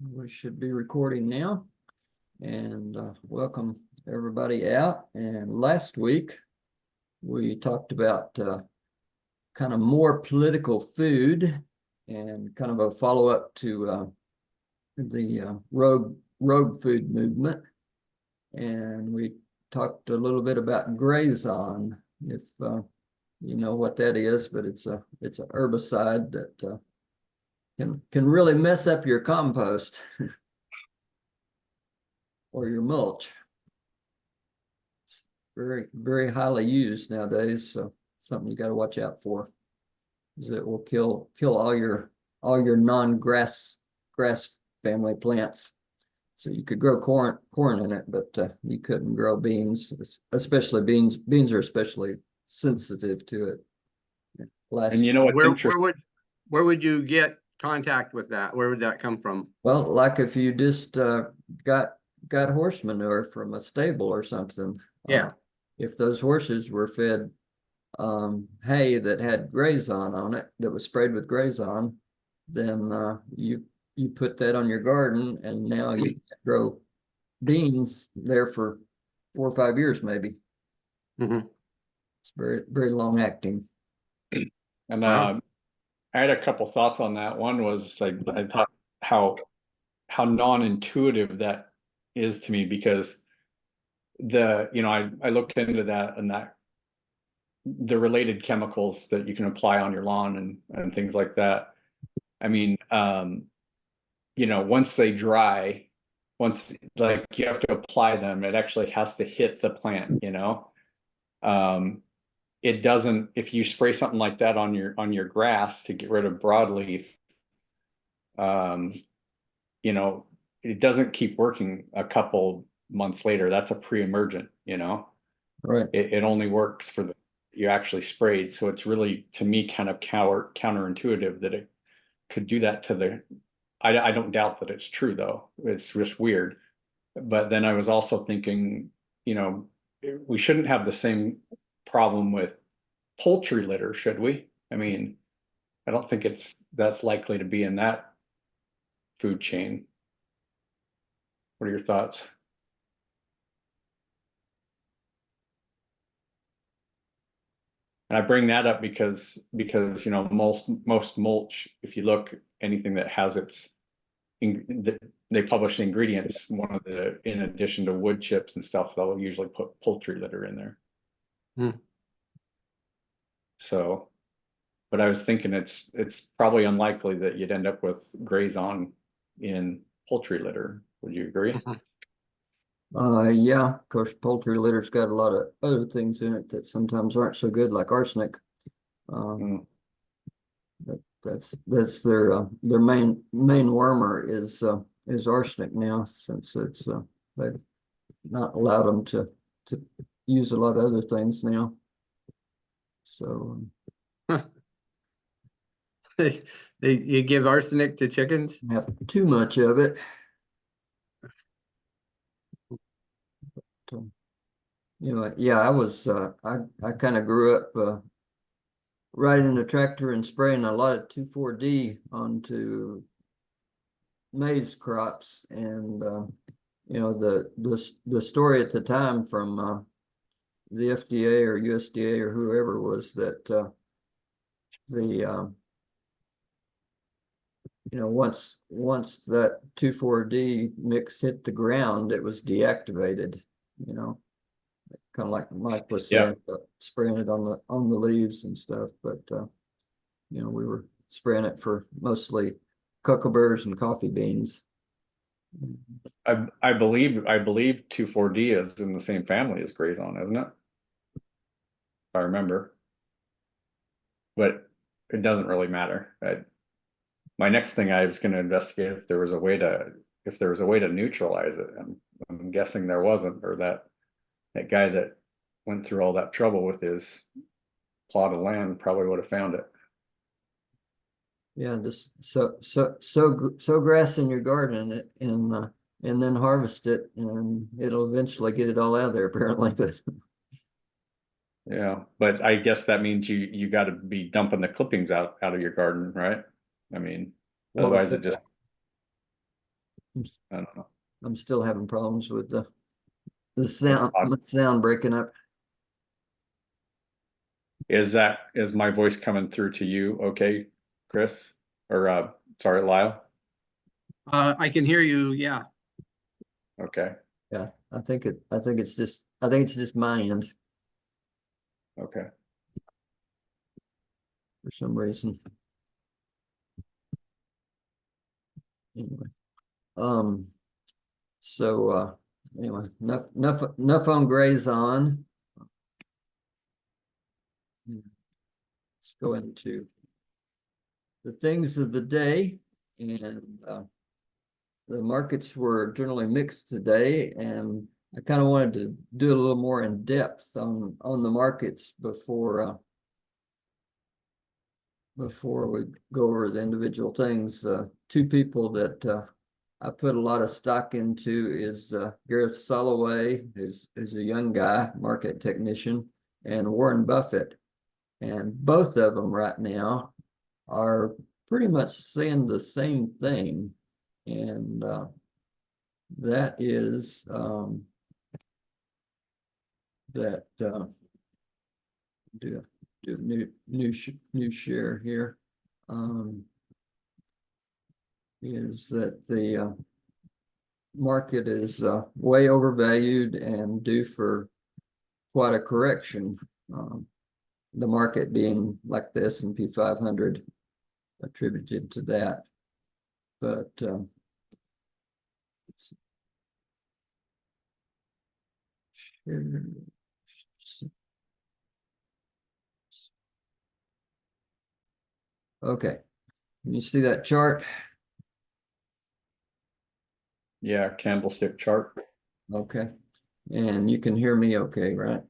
We should be recording now, and welcome everybody out. And last week we talked about kind of more political food and kind of a follow-up to the rogue food movement. And we talked a little bit about Grazon, if you know what that is, but it's a herbicide that can really mess up your compost or your mulch. It's very highly used nowadays, so something you got to watch out for, because it will kill all your non-grass family plants. So you could grow corn in it, but you couldn't grow beans, especially beans. Beans are especially sensitive to it. And you know what's interesting? Where would you get contact with that? Where would that come from? Well, like if you just got horse manure from a stable or something. Yeah. If those horses were fed hay that had Grazon on it, that was sprayed with Grazon, then you put that on your garden, and now you grow beans there for 4 or 5 years maybe. Mm-hmm. It's very long acting. And Wow. I had a couple thoughts on that. One was I thought how non-intuitive that is to me, because I looked into that, and that the related chemicals that you can apply on your lawn and things like that. I mean, once they dry, once like you have to apply them, it actually has to hit the plant, it doesn't, if you spray something like that on your grass to get rid of broadleaf, it doesn't keep working a couple months later. That's a pre-emergent, Right. It only works for you actually sprayed. So it's really, to me, kind of counterintuitive that it could do that to the, I don't doubt that it's true though. It's just weird. But then I was also thinking, we shouldn't have the same problem with poultry litter, should we? I mean, I don't think that's likely to be in that food chain. What are your thoughts? And I bring that up because most mulch, if you look, anything that has they publish the ingredients, in addition to wood chips and stuff, they'll usually put poultry litter in there. Hmm. So, but I was thinking it's probably unlikely that you'd end up with Grazon in poultry litter. Would you agree? Yeah, of course, poultry litter's got a lot of other things in it that sometimes aren't so good, like arsenic. That's their main wormer is arsenic now, since it's they've not allowed them to use a lot of other things now. So You give arsenic to chickens? have too much of it. But, yeah, I was I kind of grew up riding a tractor and spraying a lot of 2,4-D onto maize crops, and the story at the time from the FDA or USDA or whoever was that once that 2,4-D mix hit the ground, it was deactivated, kind of like Mike was saying, spraying it on the leaves and stuff. But we were spraying it for mostly cucumber and coffee beans. I believe 2,4-D is in the same family as Grazon, isn't it? If I remember. But it doesn't really matter. My next thing I was going to investigate if there was a way to neutralize it. I'm guessing there wasn't, or that guy that went through all that trouble with his plot of land probably would have found it. Yeah, just sow grass in your garden and then harvest it, and it'll eventually get it all out of there, apparently. But yeah, but I guess that means you got to be dumping the clippings out of your garden, right? I mean, otherwise it just. I don't know. I'm still having problems with the sound breaking up. Is my voice coming through to you? Okay, Chris, or sorry, Lyle. I can hear you, yeah. Okay, Yeah, I think it's just my end okay. for some reason. Anyway, so anyway, enough on Gray's on. Let's go into the things of the day, and the markets were generally mixed today, and I kind of wanted to do a little more in depth on the markets before we go over the individual things. Two people that I put a lot of stock into is Gareth Soloway, who's a young guy, market technician, and Warren Buffett. And both of them right now are pretty much saying the same thing. And that is that do a new share here. Is that the market is way overvalued and due for quite a correction. The market being like the S&P 500 attributed to that. But okay, can you see that chart? Yeah, candlestick chart. Okay, and you can hear me okay, right?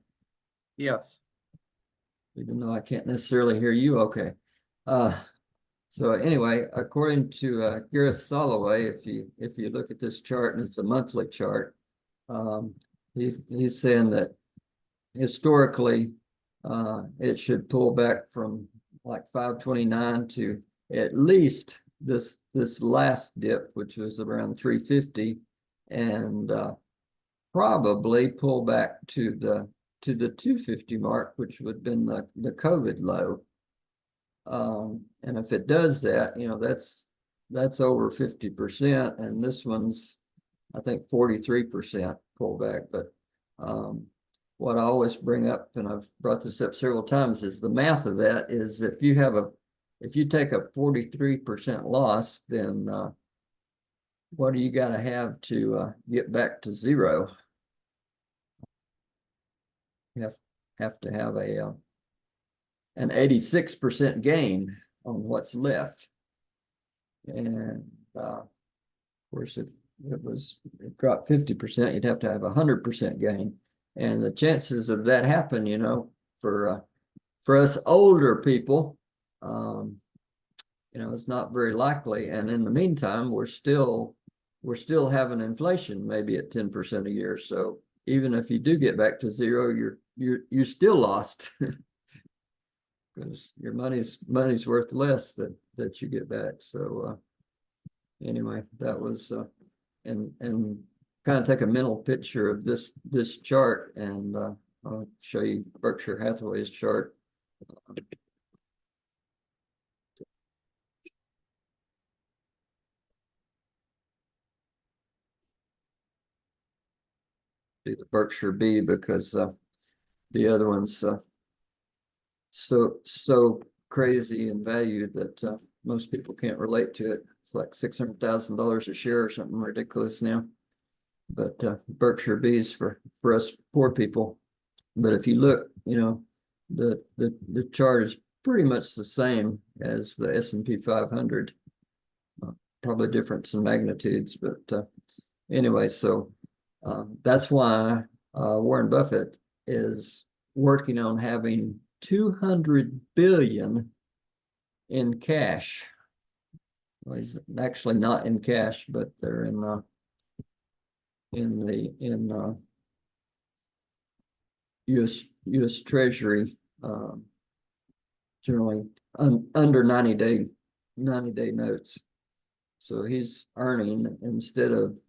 Yes. Even though I can't necessarily hear you okay. So anyway, according to Gareth Soloway, if you look at this chart, and it's a monthly chart, he's saying that historically it should pull back from like 529 to at least this last dip, which was around 350, and probably pull back to the 250 mark, which would have been the COVID low. And if it does that, you know, that's over 50%, and this one's, I think, 43% pullback. But what I always bring up, and I've brought this up several times, is the math of that is if you take a 43% loss, then what do you got to have to get back to zero? You have to have an 86% gain on what's left. And of course, if it dropped 50%, you'd have to have 100% gain. And the chances of that happen, you know, for us older people, you know, it's not very likely. And in the meantime, we're still having inflation, maybe at 10% a year. So even if you do get back to zero, you're still lost. Because your money's worth less that you get back. So anyway, that was and kind of take a mental picture of this chart, and I'll show you Berkshire Hathaway's chart. Do the Berkshire B, because the other one's so crazy in value that most people can't relate to it. It's like $600,000 a share or something ridiculous now. But Berkshire B's for us poor people. But if you look, you know, the chart is pretty much the same as the S&P 500. Probably difference in magnitudes, but anyway, so that's why Warren Buffett is working on having 200 billion in cash. Well, he's actually not in cash, but they're in U.S. Treasury, generally under 90-day notes. So he's earning, instead of,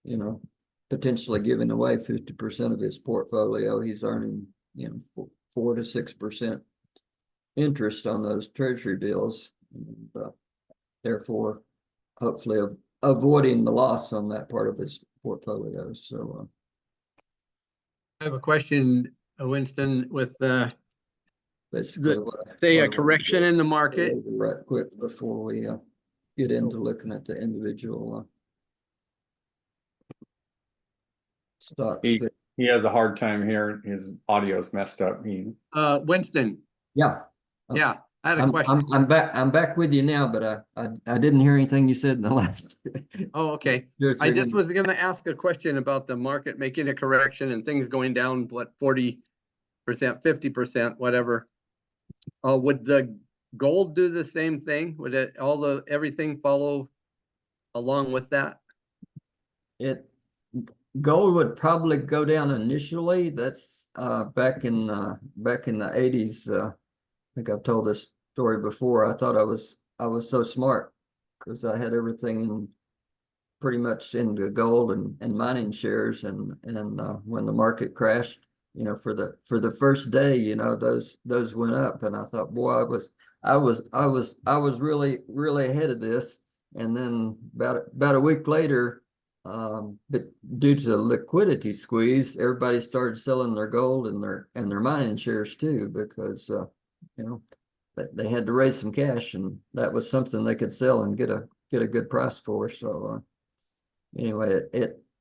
you know, potentially giving away 50% of his portfolio, he's earning, you know, 4 to 6% interest on those treasury bills. And, therefore, hopefully avoiding the loss on that part of his portfolio. So I have a question, Winston, with basically, say what a I wanted to correction do in the market. right quick before we get into looking at the individual stocks. He has a hard time hearing. His audio's messed up. Winston, Yeah, yeah, I had a question. I'm back with you now, but I didn't hear anything you said in the last. Oh, okay. I just was gonna ask a question about the market making a correction and things going down, what, 40%, 50%, whatever. Would the gold do the same thing? Would it everything follow along with that? Gold would probably go down initially. That's back in the 80s. I think I've told this story before. I thought I was so smart because I had everything in pretty much into gold and mining shares, and when the market crashed, you know, for the first day, you know, those went up, and I thought, boy, I was really ahead of this. And then about a week later, but due to the liquidity squeeze, everybody started selling their gold and their mining shares too, because you know, they had to raise some cash, and that was something they could sell and get a good price for. So anyway,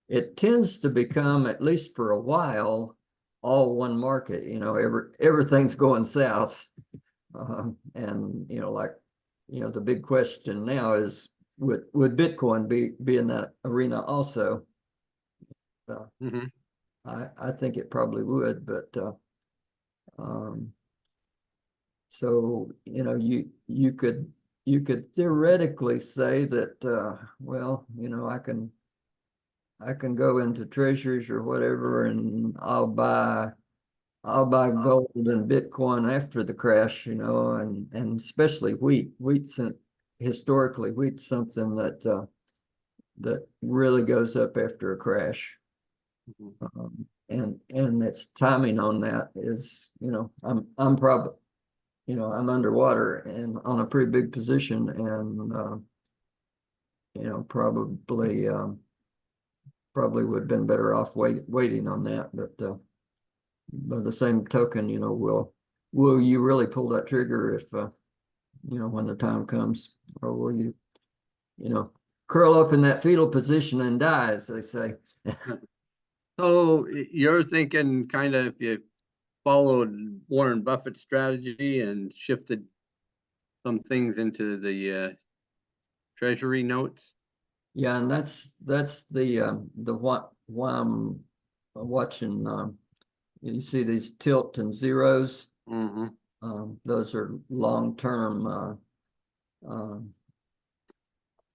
it tends to become, at least for a while, all one market. You know, everything's going south, and you know, like, you know, the big question now is, would Bitcoin be in that arena also? I think it probably would, but so, you know, you could theoretically say that well, you know, I can go into treasuries or whatever, and I'll buy gold and Bitcoin after the crash, you know, and especially wheat. Historically, wheat's something that really goes up after a crash. And its timing on that is, you know, I'm probably, you know, I'm underwater and on a pretty big position, and you know, probably would have been better off waiting on that. But by the same token, you know, will you really pull that trigger if you know, when the time comes, or will you, you know, curl up in that fetal position and die, as they say? So you're thinking kind of, if you followed Warren Buffett's strategy and shifted some things into the treasury notes? Yeah, and that's the why I'm watching. You see these tilt and zeros. Those are long-term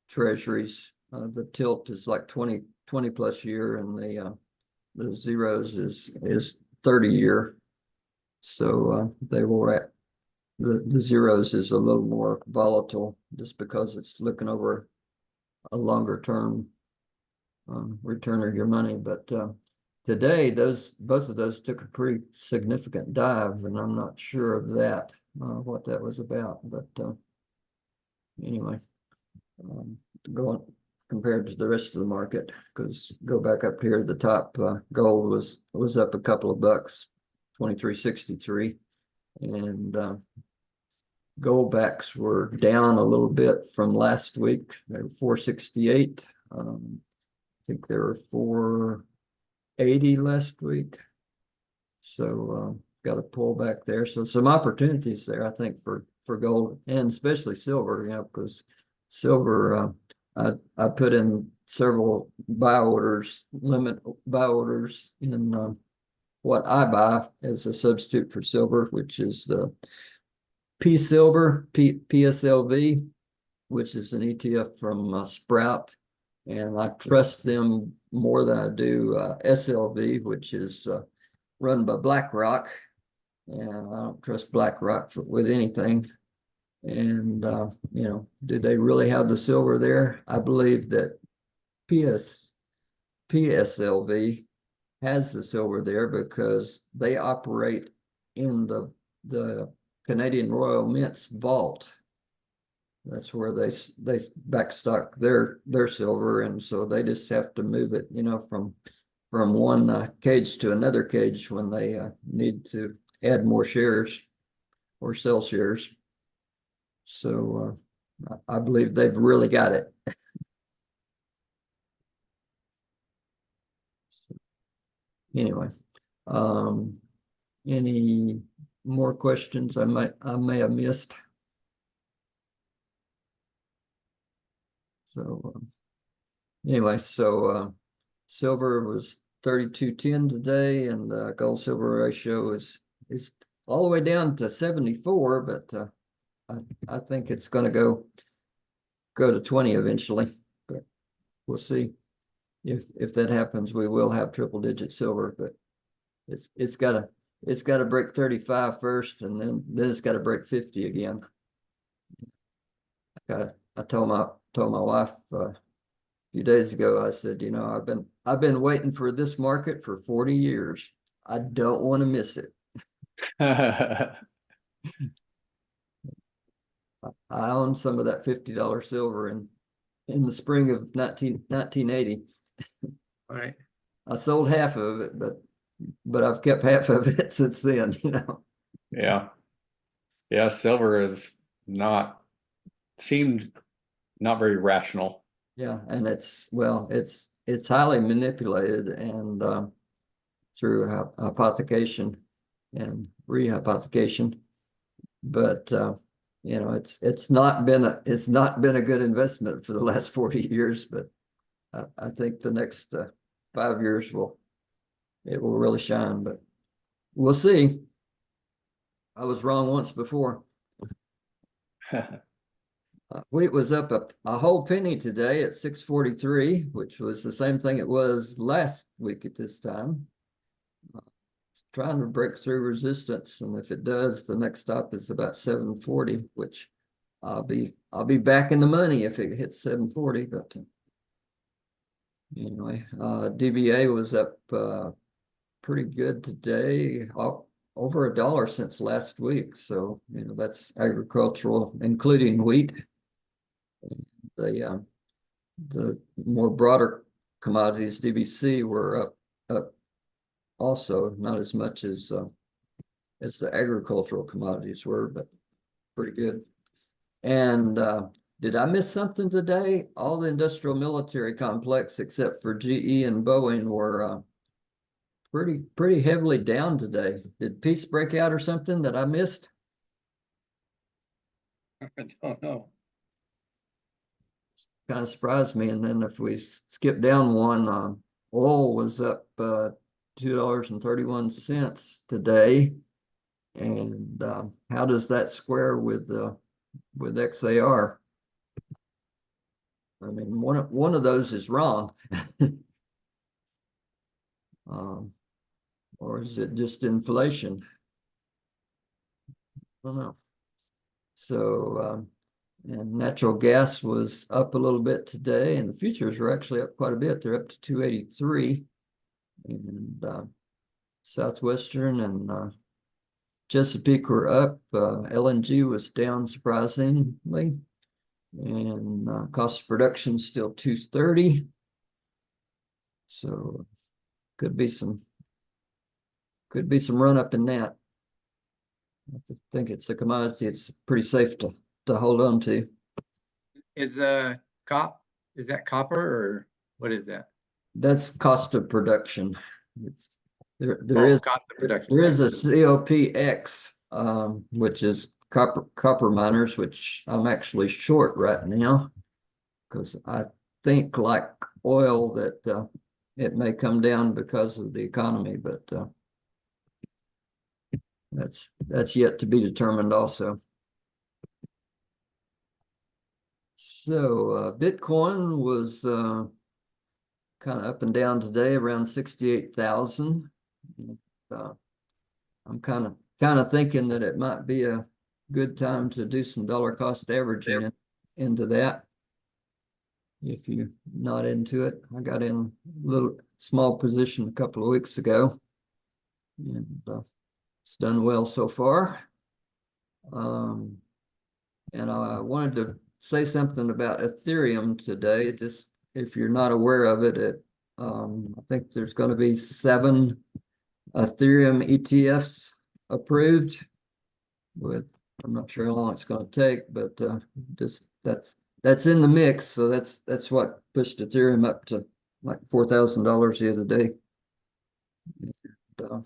treasuries. The tilt is like 20 plus year, and the zeros is 30 year. So they will the zeros is a little more volatile, just because it's looking over a longer term return of your money. But today, both of those took a pretty significant dive, and I'm not sure of that, what that was about. But anyway, going compared to the rest of the market, because go back up here at the top, gold was up a couple of bucks, 23.63, and goldbacks were down a little bit from last week. They were 468. I think they were 480 last week. So got a pullback there. So some opportunities there, I think, for gold, and especially silver, you know, because silver, I put in several limit buy orders in what I buy as a substitute for silver, which is the PSLV, which is an ETF from Sprout, and I trust them more than I do SLV, which is run by BlackRock, and I don't trust BlackRock with anything. And, you know, do they really have the silver there? I believe that PSLV has the silver there because they operate in the Canadian Royal Mint's vault. That's where they backstock their silver, and so they just have to move it, you know, from one cage to another cage when they need to add more shares or sell shares. So I believe they've really got it. So, anyway, any more questions I may have missed? So anyway, so silver was 32.10 today, and the gold silver ratio is all the way down to 74, but I think it's going to go to 20 eventually, but we'll see. If that happens, we will have triple digit silver, but it's got to break 35 first, and then it's got to break 50 again. I told my wife a few days ago, I said, you know, I've been waiting for this market for 40 years. I don't want to miss it. I own some of that $50 silver in the spring of 1980. All right. I sold half of it, but I've kept half of it since then, you know. Yeah, silver is seemed not very rational. Yeah, and it's highly manipulated, and through hypothecation and rehypothecation, but you know, it's not been a good investment for the last 40 years, but I think the next 5 years it will really shine, but we'll see. I was wrong once before. Wheat was up a whole penny today at 6.43, which was the same thing it was last week at this time. It's trying to break through resistance, and if it does, the next stop is about 7.40, which I'll be back in the money if it hits 7.40. But anyway, DBA was up pretty good today, over $1 since last week. So, you know, that's agricultural, including wheat. The more broader commodities, DBC, were up also, not as much as the agricultural commodities were, but pretty good. And did I miss something today? All the industrial military complex, except for GE and Boeing, were pretty heavily down today. Did peace break out or something that I missed? I don't know. Kind of surprised me. And then if we skip down one, oil was up $2.31 today. And how does that square with XAR? I mean, one of those is wrong. Or is it just inflation? I don't know. So and natural gas was up a little bit today, and the futures were actually up quite a bit. They're up to 283. And Southwestern and Chesapeake were up. LNG was down surprisingly, and cost of production still 230. So could be some run up in that. I think it's a commodity it's pretty safe to hold on to. Is that copper, or what is that? That's cost of production. It's there Cost of production. there is a COPX, which is copper miners, which I'm actually short right now because I think, like oil, that it may come down because of the economy, but that's yet to be determined also. So Bitcoin was kind of up and down today, around 68,000. I'm kind of thinking that it might be a good time to do some dollar cost averaging into that. If you're not into it, I got in a little small position a couple of weeks ago, and it's done well so far. And I wanted to say something about Ethereum today. Just if you're not aware of it, I think there's going to be 7 Ethereum ETFs approved. I'm not sure how long it's going to take, but just that's in the mix. So that's what pushed Ethereum up to like $4,000 the other day. And,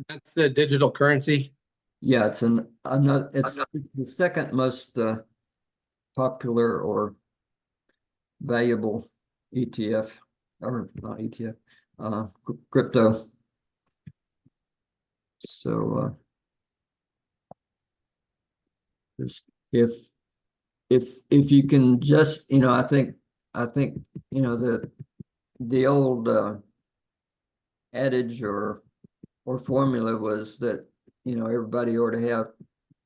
That's the digital currency. yeah, it's the second most popular or valuable ETF, or not ETF, crypto. So if you can just, I think the old adage or formula was that everybody ought to have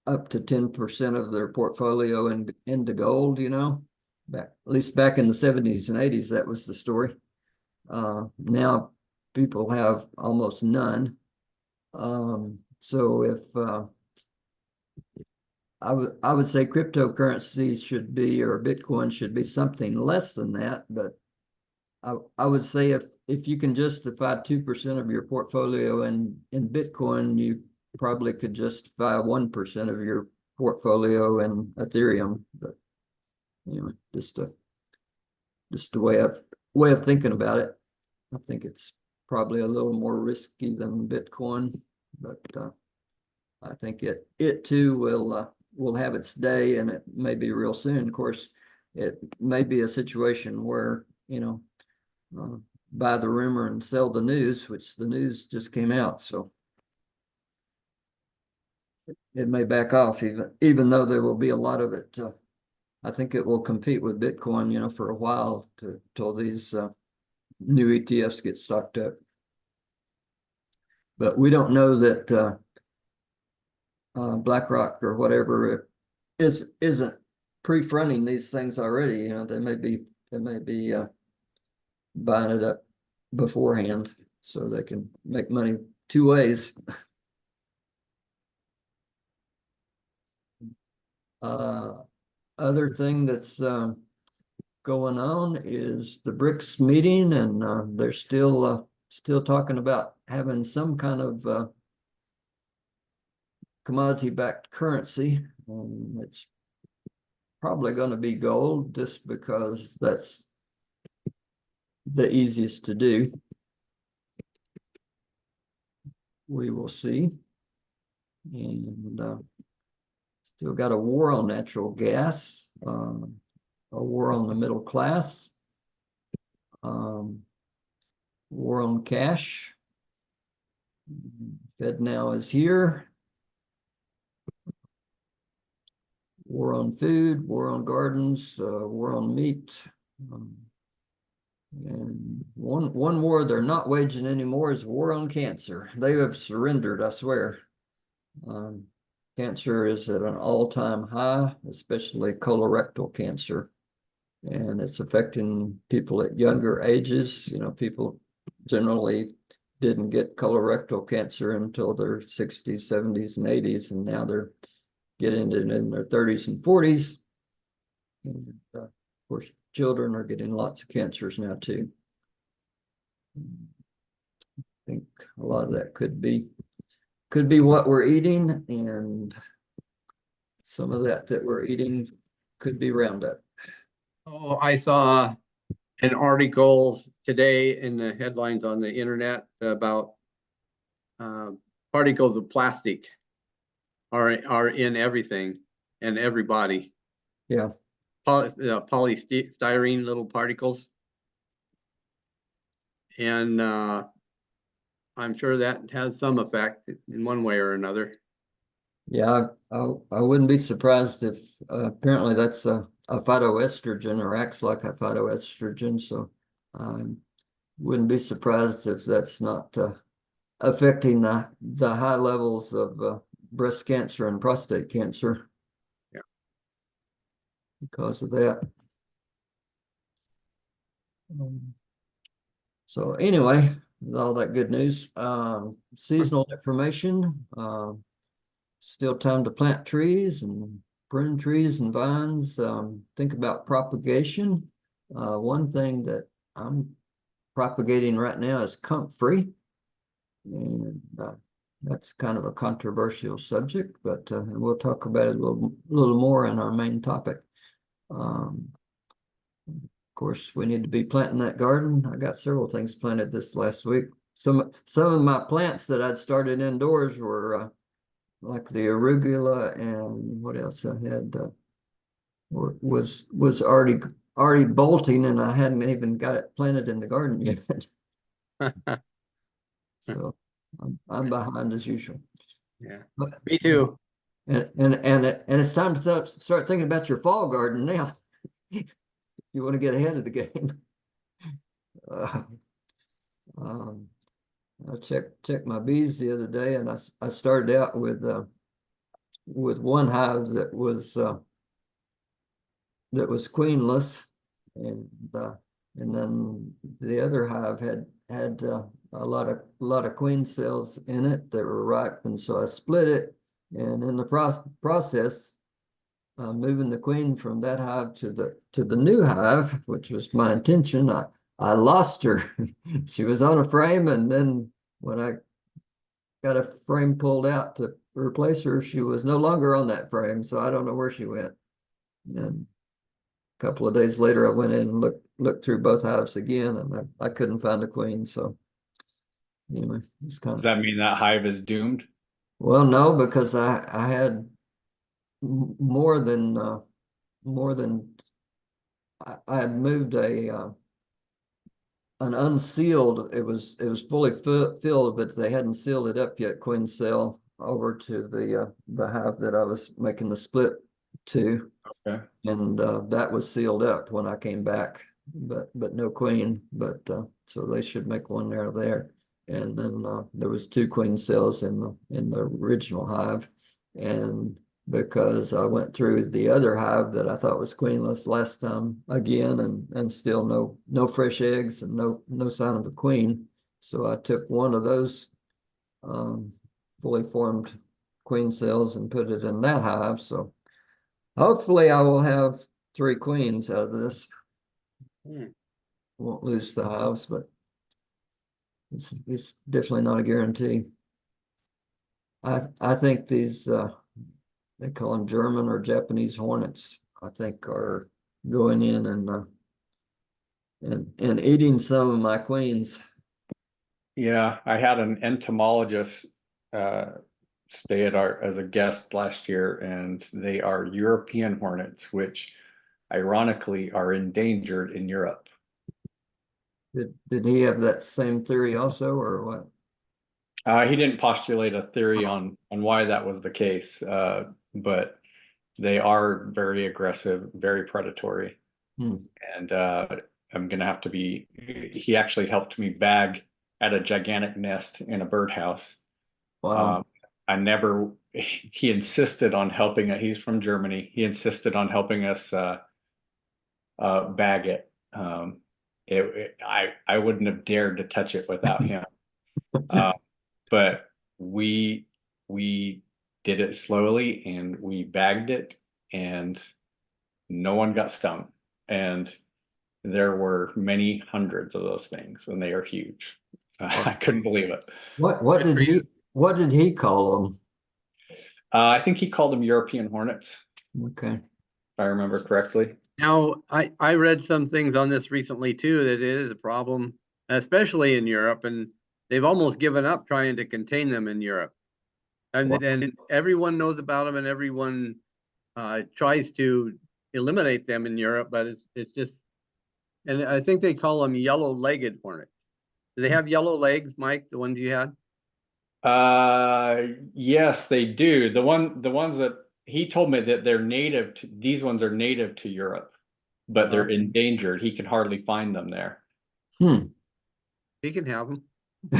up to 10% of their portfolio into gold, at least back in the 70s and 80s, that was the story. Now people have almost none. So if I would say cryptocurrency should be, or Bitcoin should be something less than that, but I would say if you can justify 2% of your portfolio in Bitcoin, you probably could justify 1% of your portfolio in Ethereum. But just a way of thinking about it. I think it's probably a little more risky than Bitcoin, but I think it too will have its day, and it may be real soon. Of course, it may be a situation where buy the rumor and sell the news, which the news just came out, so it may back off, even though there will be a lot of it. I think it will compete with Bitcoin, for a while till these new ETFs get stocked up. But we don't know that BlackRock or whatever isn't pre-fronting these things already. They may be buying it up beforehand so they can make money 2 ways. Other thing that's going on is the BRICS meeting, and they're still talking about having some kind of commodity-backed currency. It's probably going to be gold, just because that's the easiest to do. We will see. And still got a war on natural gas, a war on the middle class, war on cash. Fed now is here. War on food, war on gardens, war on meat. And one war they're not waging anymore is war on cancer. They have surrendered, I swear. Cancer is at an all-time high, especially colorectal cancer. And it's affecting people at younger ages. People generally didn't get colorectal cancer until their 60s, 70s, and 80s, and now they're getting it in their 30s and 40s. And of course, children are getting lots of cancers now too. I think a lot of that could be what we're eating, and some of that we're eating could be Roundup. Oh, I saw an article today in the headlines on the internet about particles of plastic are in everything and everybody. Yeah. Polystyrene little particles. And I'm sure that has some effect in one way or another. Yeah, I wouldn't be surprised if apparently that's a phytoestrogen, or acts like a phytoestrogen. So I wouldn't be surprised if that's not affecting the high levels of breast cancer and prostate cancer. because of that. So anyway, with all that good news, seasonal information, still time to plant trees and prune trees and vines. Think about propagation. One thing that I'm propagating right now is comfrey, and that's kind of a controversial subject, but we'll talk about it a little more in our main topic. Of course, we need to be planting that garden. I got several things planted this last week. Some of my plants that I'd started indoors were like the arugula, and what else I had was already bolting, and I hadn't even got it planted in the garden yet. So I'm behind as usual. Yeah, But, me too. And it's time to start thinking about your fall garden now. You want to get ahead of the game. I checked my bees the other day, and I started out with one hive that was queenless, and then the other hive had a lot of queen cells in it that were ripe, and so I split it, and in the process, moving the queen from that hive to the new hive, which was my intention, I lost her. She was on a frame, and then when I got a frame pulled out to replace her, she was no longer on that frame, so I don't know where she went. And a couple of days later, I went in and looked through both hives again, and I couldn't find a queen. So anyway, it's kind Does of, that mean that hive is doomed? well, no, because I had more than I had moved an unsealed, it was fully filled, but they hadn't sealed it up yet, queen cell, over to the hive that I was making the split to. Okay. And that was sealed up when I came back, but no queen. But so they should make one there. And then there was 2 queen cells in the original hive, and because I went through the other hive that I thought was queenless last time again, and still no fresh eggs and no sign of a queen. So I took one of those fully formed queen cells and put it in that hive. So hopefully I will have 3 queens out of this. Won't lose the hives, but it's definitely not a guarantee. I think these they call them German or Japanese hornets, I think, are going in and eating some of my queens. Yeah, I had an entomologist stay at as a guest last year, and they are European hornets, which ironically are endangered in Europe. Did he have that same theory also, or what? He didn't postulate a theory on why that was the case, but they are very aggressive, very predatory. And I'm gonna have to be. He actually helped me bag at a gigantic nest in a birdhouse. Wow. He insisted on helping it. He's from Germany. He insisted on helping us bag it. I wouldn't have dared to touch it without him. But we did it slowly, and we bagged it, and no one got stung. And there were many hundreds of those things, and they are huge. I couldn't believe it. What did he call them? I think he called them European hornets, Okay. if I remember correctly. Now, I read some things on this recently too, that it is a problem, especially in Europe, and they've almost given up trying to contain them in Europe. And everyone knows about them, and everyone tries to eliminate them in Europe, but it's just, and I think they call them yellow-legged hornets. Do they have yellow legs, Mike, the ones you had? Yes, they do. The ones that he told me that they're native to, these ones are native to Europe, but they're endangered. He can hardly find them there. He can have them.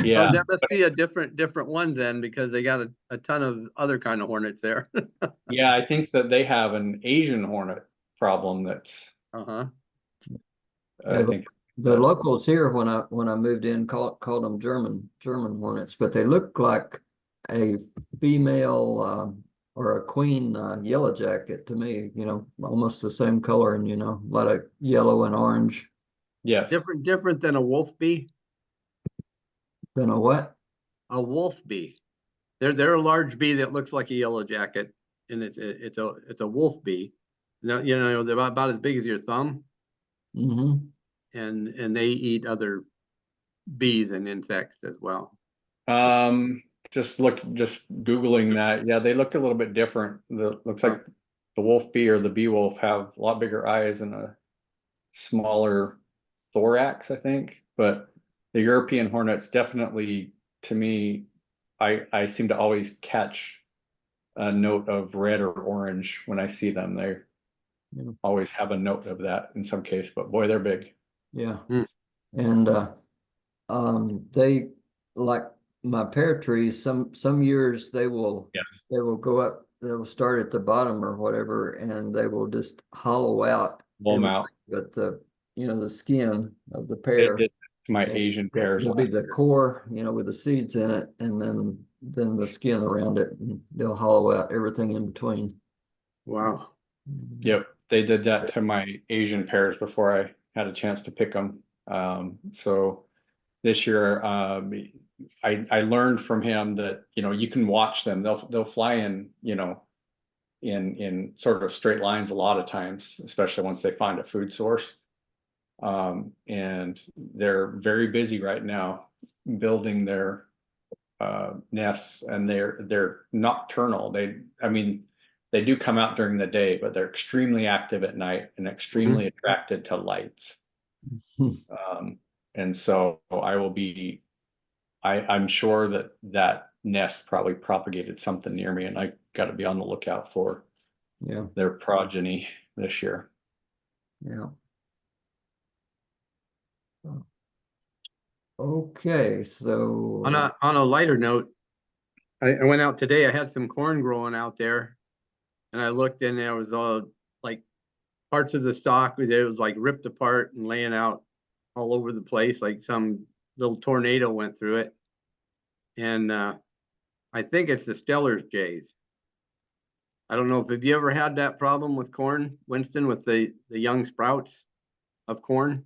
Yeah. Oh, that must be a different one then, because they got a ton of other kind of hornets there. Yeah, I think that they have an Asian hornet problem that's, Uh-huh. I think. The locals here, when I moved in, called them German hornets, but they look like a female or a queen yellow jacket to me. You know, almost the same color, and a lot of yellow and orange. Yes. Different than a wolf bee. Than a what? A wolf bee. They're a large bee that looks like a yellow jacket, and it's a wolf bee. Now, they're about as big as your thumb, Mm-hmm. and they eat other bees and insects as well. Just Googling that. Yeah, they looked a little bit different. Looks like the wolf bee or the bee wolf have a lot bigger eyes and a smaller thorax, I think. But the European hornets definitely, to me, I seem to always catch a note of red or orange when I see them. They always have a note of that in some case, but boy, they're big. Yeah. And they, like my pear trees, some years they will go up, they'll start at the bottom or whatever, and they will just hollow out Blow them out. but the skin of the It pear. did to my Asian pears. There'll be the core, with the seeds in it, and then the skin around it, and they'll hollow out everything in between. Wow. Yep, they did that to my Asian pears before I had a chance to pick them. So this year, I learned from him that you can watch them. They'll fly in in sort of straight lines a lot of times, especially once they find a food source. And they're very busy right now building their nests, and they're nocturnal. They do come out during the day, but they're extremely active at night and extremely attracted to lights. And so I'm sure that nest probably propagated something near me, and I got to be on the lookout for their progeny this year. Yeah. Okay, so On a lighter note, I went out today. I had some corn growing out there, and I looked, and there was all like parts of the stalk. It was like ripped apart and laying out all over the place, like some little tornado went through it. And I think it's the Stellar's jays. I don't know if have you ever had that problem with corn, Winston, with the young sprouts of corn?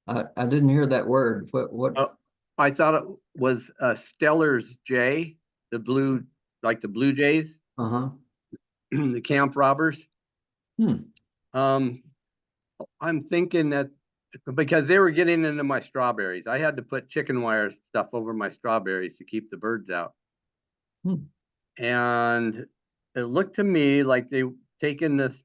I didn't hear that word. What? I thought it was a Stellar's jay, the blue, like the blue jays. Uh-huh. The camp robbers. I'm thinking that because they were getting into my strawberries, I had to put chicken wire stuff over my strawberries to keep the birds out. And it looked to me like they taken this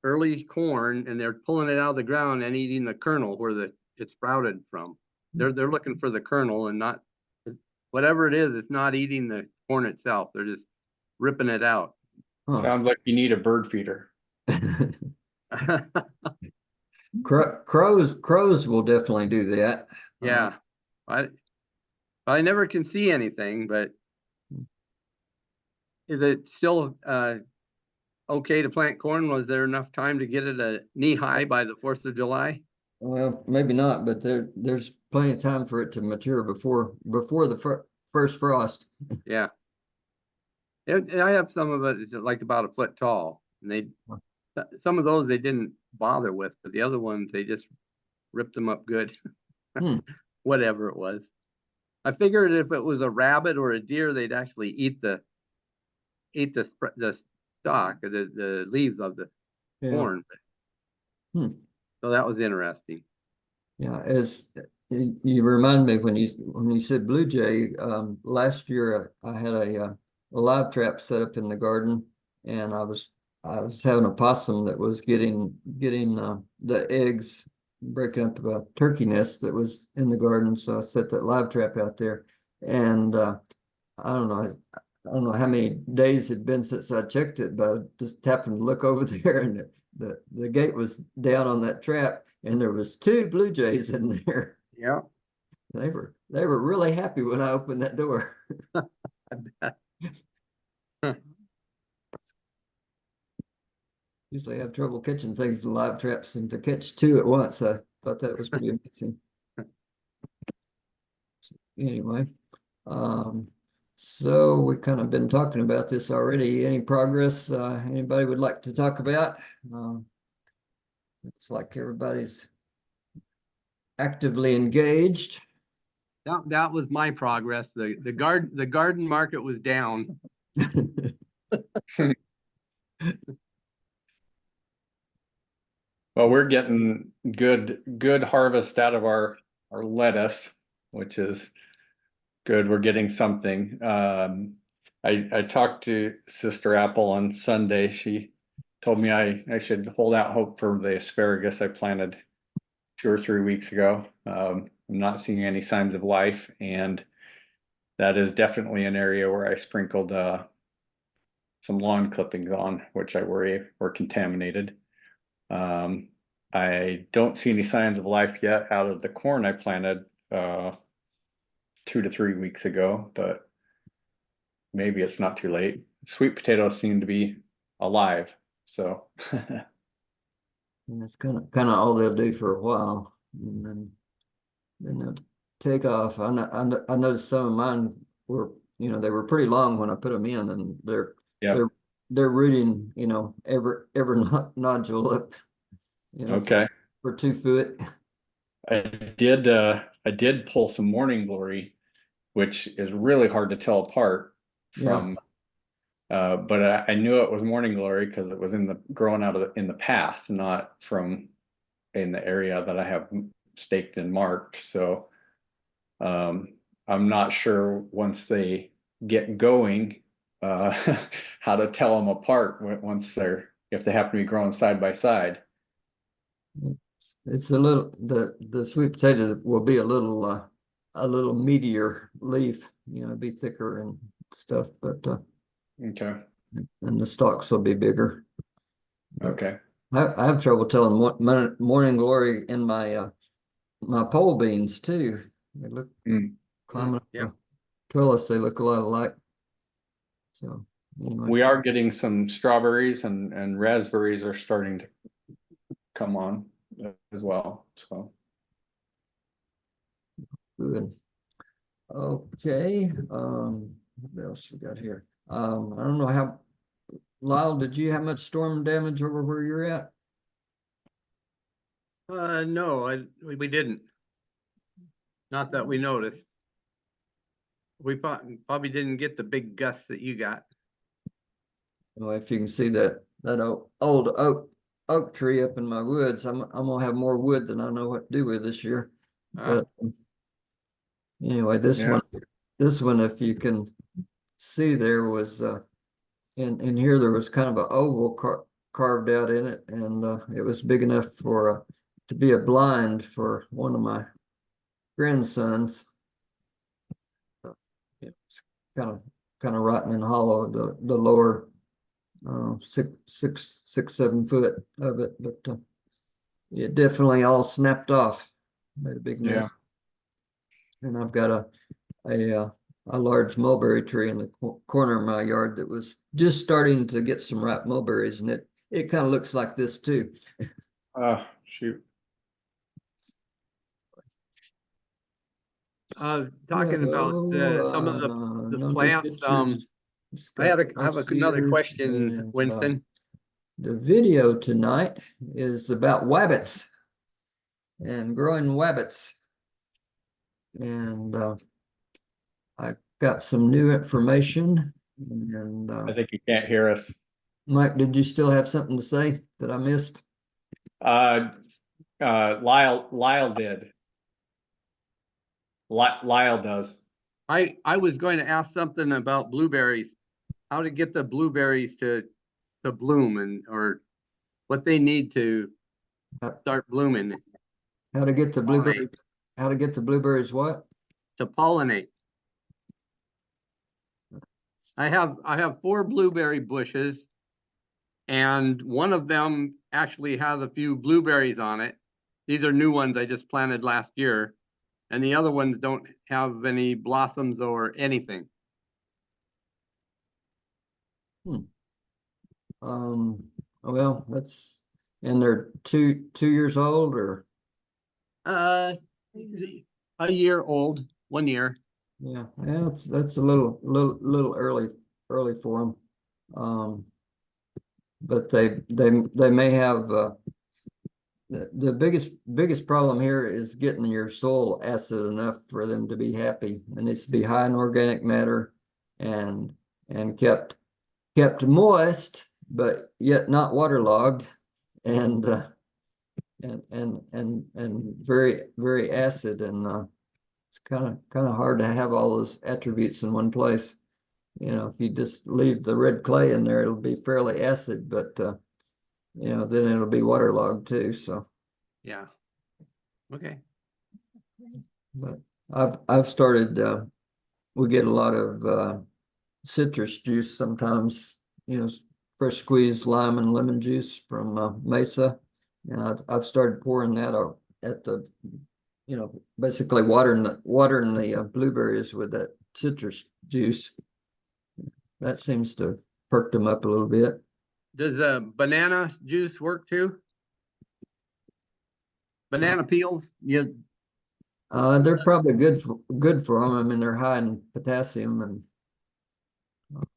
early corn and they're pulling it out of the ground and eating the kernel where it sprouted from. They're looking for the kernel and not whatever it is. It's not eating the corn itself. They're just ripping it out. Sounds like you need a bird feeder. Crows will definitely do that. Yeah. I never can see anything, but is it still okay to plant corn? Was there enough time to get it a knee high by the 4th of July? Well, maybe not, but there's plenty of time for it to mature before the first frost. Yeah. I have some of it is like about a foot tall, and some of those they didn't bother with, but the other ones they just ripped them up good. Whatever it was. I figured if it was a rabbit or a deer, they'd actually eat the stalk, the leaves of the corn. So that was interesting. Yeah, as you remind me when you said blue jay, last year I had a live trap set up in the garden, and I was having a possum that was getting the eggs, breaking up a turkey nest that was in the garden. So I set that live trap out there, and I don't know how many days it had been since I checked it, but I just happened to look over there, and the gate was down on that trap, and there was 2 blue jays in there. Yeah. They were really happy when I opened that door. Usually have trouble catching things in live traps, and to catch two at once, I thought that was pretty amazing. Anyway, so we kind of been talking about this already. Any progress anybody would like to talk about? Looks like everybody's actively engaged. That was my progress. The garden market was down. Well, we're getting good harvest out of our lettuce, which is good. We're getting something. I talked to Sister Apple on Sunday. She told me I should hold out hope for the asparagus I planted 2 or 3 weeks ago. I'm not seeing any signs of life, and that is definitely an area where I sprinkled some lawn clippings on, which I worry were contaminated. I don't see any signs of life yet out of the corn I planted 2 to 3 weeks ago, but maybe it's not too late. Sweet potatoes seem to be alive, so. And that's kind of all they'll do for a while, and then they'll take off. I noticed some of mine were, they were pretty long when I put them in, and they're rooting, every nodule up, Okay. for 2 foot. I did pull some morning glory, which is really hard to tell apart from. But I knew it was morning glory because it was growing out in the path, not from in the area that I have staked and marked. So I'm not sure once they get going how to tell them apart if they happen to be growing side by side. It's a little, the sweet potatoes will be a little meatier leaf, be thicker and stuff, but Okay. and the stalks will be bigger. Okay. I have trouble telling morning glory in my my pole beans too. They look climbing up the trellis, they look a lot alike. So anyway. We are getting some strawberries and raspberries are starting to come on as well. So good. Okay. What else we got here? I don't know how, Lyle, did you have much storm damage over where you're at? No, we didn't. Not that we noticed. We probably didn't get the big gusts that you got. Well, if you can see that old oak tree up in my woods, I'm gonna have more wood than I know what to do with this year. But anyway, this one, if you can see, there was in here there was kind of an oval carved out in it, and it was big enough for to be a blind for one of my grandsons. It's kind of rotten and hollow, the lower 7 foot of it, but it definitely all snapped off, made a big mess. And I've got a large mulberry tree in the corner of my yard that was just starting to get some ripe mulberries, and it kind of looks like this too. Shoot. Talking about some of the plants. I have another question, Winston. The video tonight is about wabbits and growing wabbits, and I got some new information. And I think you can't hear us. Mike, did you still have something to say that I missed? Lyle did. Lyle does. I was going to ask something about blueberries, how to get the blueberries to bloom, or what they need to start blooming. How to get the blueberry? How to get the blueberries? What? To pollinate. I have 4 blueberry bushes, and one of them actually has a few blueberries on it. These are new ones I just planted last year, and the other ones don't have any blossoms or anything. Well, and they're two years old or, A year old, 1 year. yeah, that's a little early for them. But they may have, the biggest problem here is getting your soil acid enough for them to be happy. It needs to be high in organic matter and kept moist, but yet not waterlogged, and very acid, and it's kind of hard to have all those attributes in one place. You know, if you just leave the red clay in there, it'll be fairly acid, but you know, then it'll be waterlogged too. So, Yeah. Okay. but I've started. We get a lot of citrus juice sometimes. You know, fresh squeezed lime and lemon juice from Mesa, and I've started pouring that out at the, you know, basically watering the blueberries with that citrus juice. That seems to perk them up a little bit. Does banana juice work too? Banana peels? They're probably good for them. I mean, they're high in potassium, and I'm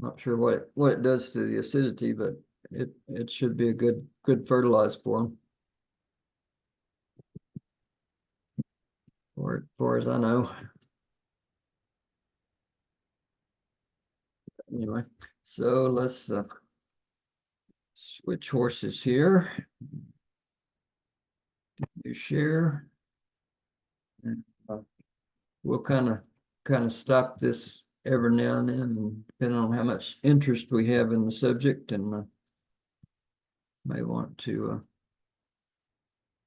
not sure what it does to the acidity, but it should be a good fertilizer for them. As far as I know. Anyway, so let's switch horses here. You share, and we'll kind of stop this every now and then, and depending on how much interest we have in the subject, and may want to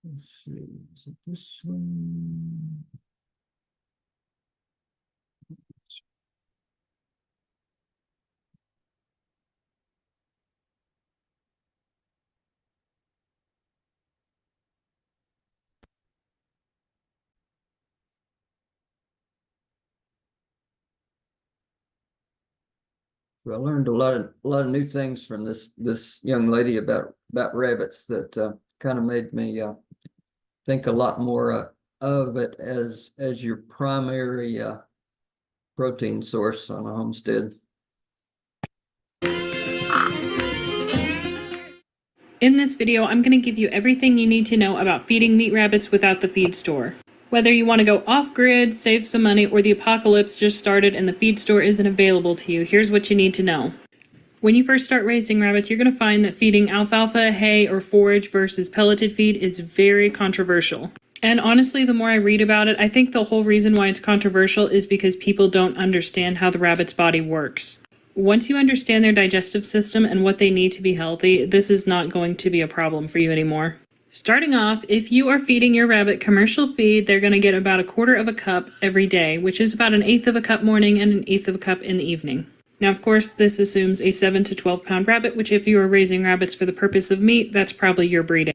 let's see, is it this one? Well, I learned a lot of new things from this young lady about rabbits that kind of made me think a lot more of it as your primary protein source on a homestead. In this video, I'm going to give you everything you need to know about feeding meat rabbits without the feed store. Whether you want to go off-grid, save some money, or the apocalypse just started and the feed store isn't available to you, here's what you need to know. When you first start raising rabbits, you're going to find that feeding alfalfa, hay, or forage versus pelleted feed is very controversial. And honestly, the more I read about it, I think the whole reason why it's controversial is because people don't understand how the rabbit's body works. Once you understand their digestive system and what they need to be healthy, this is not going to be a problem for you anymore. Starting off, if you are feeding your rabbit commercial feed, they're going to get about 1/4 of a cup every day, which is about 1/8 of a cup morning and 1/8 of a cup in the evening. Now, of course, this assumes a 7 to 12 pound rabbit, which if you are raising rabbits for the purpose of meat, that's probably your breeding.